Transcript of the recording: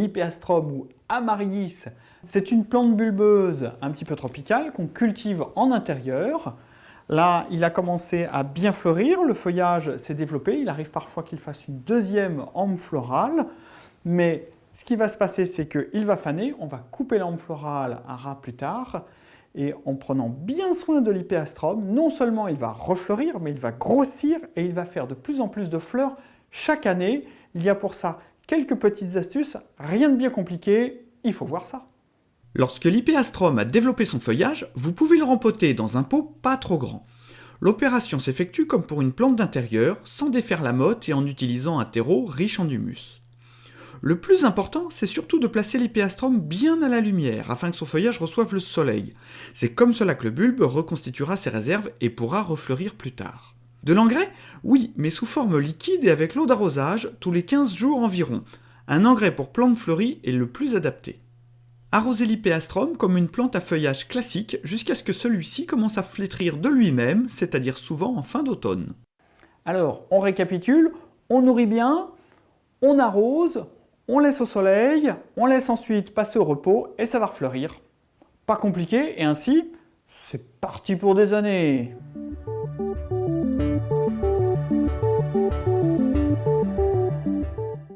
l'Hypeastrum ou Amaryllis. C'est une plante bulbeuse un petit peu tropicale qu'on cultive en intérieur. Là, il a commencé à bien fleurir, le feuillage s'est développé, il arrive parfois qu'il fasse une deuxième hampe florale, mais ce qui va se passer, c'est qu'il va faner, on va couper l'hampe florale à ras plus tard, et en prenant bien soin de l'Hypeastrum, non seulement il va refleurir, mais il va grossir et il va faire de plus en plus de fleurs chaque année. Il y a pour ça quelques petites astuces, rien de bien compliqué, il faut voir ça. Lorsque l'Hypeastrum a développé son feuillage, vous pouvez le rempoter dans un pot pas trop grand. L'opération s'effectue comme pour une plante d'intérieur, sans défaire la motte et en utilisant un terreau riche en humus. Le plus important, c'est surtout de placer l'Hypeastrum bien à la lumière, afin que son feuillage reçoive le soleil. C'est comme cela que le bulbe reconstituera ses réserves et pourra refleurir plus tard. De l'engrais? Oui, mais sous forme liquide et avec l'eau d'arrosage, tous les 15 jours environ. Un engrais pour plante fleurie est le plus adapté. Arrosez l'Hypeastrum comme une plante à feuillage classique jusqu'à ce que celui-ci commence à flétrir de lui-même, c'est-à-dire souvent en fin d'automne. Alors, on récapitule, on nourrit bien, on arrose, on laisse au soleil, on laisse ensuite passer au repos et ça va refleurir. Pas compliqué et ainsi, c'est parti pour des années.